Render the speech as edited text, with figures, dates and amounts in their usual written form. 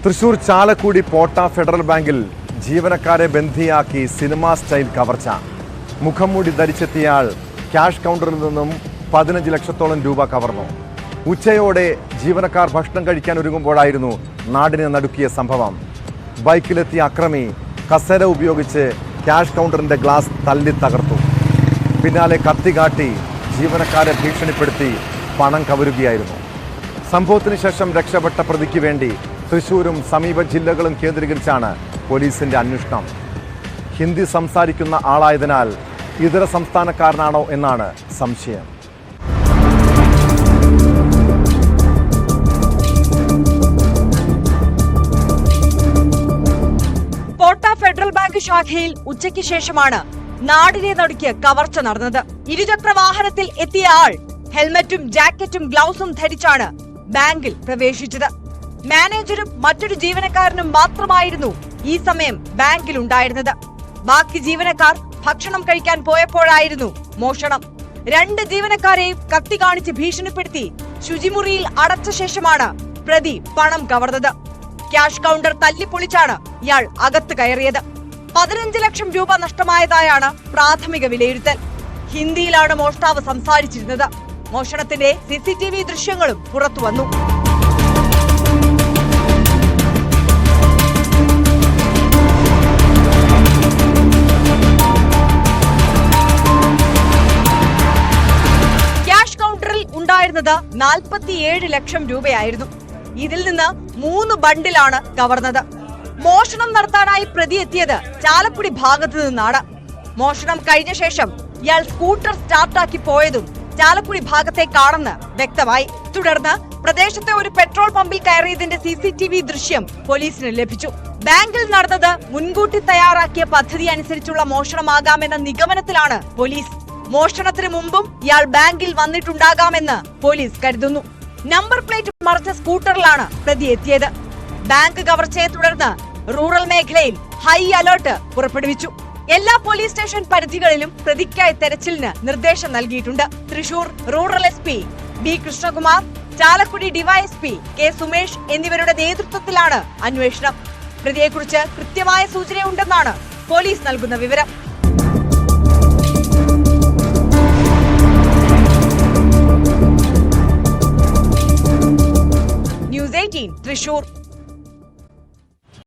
തൃശൂർ ചാലക്കുടി പോട്ട federal ബാങ്കിൽ ജീവനക്കാരെ ബന്ദിയാക്കി cinema style കവർച്ച. മുഖംമൂടി ധരിച്ചെത്തിയയാൾ ക്യാഷ് കൗണ്ടറിൽ നിന്നും 15 ലക്ഷത്തോളം രൂപ കവർന്നു. ഉച്ചയോടെ ജീവനക്കാർ ഭക്ഷണം കഴിക്കാൻ ഒരുങ്ങുമ്പോഴായിരുന്നു നാടിനെ നടുക്കിയ സംഭവം. ബൈക്കിലെത്തിയ അക്രമി കസേര ഉപയോഗിച്ച് ക്യാഷ് കൗണ്ടറിന്റെ ഗ്ലാസ് തല്ലി തകർത്തു. പിന്നാലെ കത്തി കാട്ടി ജീവനക്കാരെ ഭീഷണിപ്പെടുത്തി പണം കവരുകയായിരുന്നു. സംഭവത്തിന് ശേഷം രക്ഷപ്പെട്ട പ്രതിക്ക് വേണ്ടി തൃശൂരും സമീപ ജില്ലകളും കേന്ദ്രീകരിച്ചാണ് പോലീസിന്റെ അന്വേഷണം. ഹിന്ദി സംസാരിക്കുന്ന ആളായതിനാൽ ഇതര സംസ്ഥാനക്കാരനാണോ എന്നാണ് സംശയം. പോട്ട ഫെഡറൽ ബാങ്ക് ശാഖയിൽ ഉച്ചയ്ക്ക് ശേഷമാണ് നാടിനെ നടുക്കിയ കവർച്ച നടന്നത്. ഇരുചക്ര വാഹനത്തിൽ എത്തിയ ആൾ ഹെൽമറ്റും ജാക്കറ്റും ഗ്ലൗസും ധരിച്ചാണ് ബാങ്കിൽ പ്രവേശിച്ചത്. മാനേജരും മറ്റൊരു ജീവനക്കാരനും മാത്രമായിരുന്നു ഈ സമയം ബാങ്കിൽ ഉണ്ടായിരുന്നത്. ബാക്കി ജീവനക്കാർ ഭക്ഷണം കഴിക്കാൻ പോയപ്പോഴായിരുന്നു മോഷണം. 2 ജീവനക്കാരെയും കത്തി കാണിച്ച് ഭീഷണിപ്പെടുത്തി ശുചിമുറിയിൽ അടച്ച ശേഷമാണ് പ്രതി പണം കവർന്നത്. ക്യാഷ് കൗണ്ടർ തല്ലിപ്പൊളിച്ചാണ് ഇയാൾ അകത്ത് കയറിയത്. 15 ലക്ഷം രൂപ നഷ്ടമായതായാണ് പ്രാഥമിക വിലയിരുത്തൽ. ഹിന്ദിയിലാണ് മോഷ്ടാവ് സംസാരിച്ചിരുന്നത്. മോഷണത്തിന്റെ CCTV ദൃശ്യങ്ങളും പുറത്തുവന്നു. ക്യാഷ് കൗണ്ടറിൽ ഉണ്ടായിരുന്നത് 47 ലക്ഷം രൂപയായിരുന്നു. ഇതിൽ നിന്ന് 3 ബണ്ടിലാണ് കവർന്നത്. മോഷണം നടത്താനായി പ്രതി എത്തിയത് ചാലക്കുടി ഭാഗത്തു നിന്നാണ്. മോഷണം കഴിഞ്ഞ ശേഷം ഇയാൾ സ്കൂട്ടർ സ്റ്റാർട്ടാക്കി പോയതും ചാലക്കുടി ഭാഗത്തേക്കാണെന്ന് വ്യക്തമായി. തുടർന്ന് പ്രദേശത്തെ ഒരു പെട്രോൾ പമ്പിൽ കയറിയതിന്റെ CCTV ദൃശ്യം പോലീസിന് ലഭിച്ചു. ബാങ്കിൽ നടന്നത് മുൻകൂട്ടി തയ്യാറാക്കിയ പദ്ധതി അനുസരിച്ചുള്ള മോഷണമാകാമെന്ന നിഗമനത്തിലാണ് പോലീസ്. മോഷണത്തിന് മുമ്പും ഇയാൾ ബാങ്കിൽ വന്നിട്ടുണ്ടാകാമെന്ന് പോലീസ് കരുതുന്നു. നമ്പർ പ്ലേറ്റ് മറച്ച സ്കൂട്ടറിലാണ് പ്രതി എത്തിയത്. ബാങ്ക് കവർച്ചയെ തുടർന്ന് റൂറൽ മേഖലയിൽ ഹൈ അലർട്ട് പുറപ്പെടുവിച്ചു. എല്ലാ പോലീസ് സ്റ്റേഷൻ പരിധികളിലും പ്രതിക്കായി തെരച്ചിലിന് നിർദ്ദേശം നൽകിയിട്ടുണ്ട്. Thrissur rural SP B Krishnakumar, Chalakudy DYSP K Sumesh എന്നിവരുടെ നേതൃത്വത്തിലാണ് അന്വേഷണം. പ്രതിയെക്കുറിച്ച് കൃത്യമായ സൂചനയുണ്ടെന്നാണ് പോലീസ് നൽകുന്ന വിവരം. News 18 തൃശൂർ.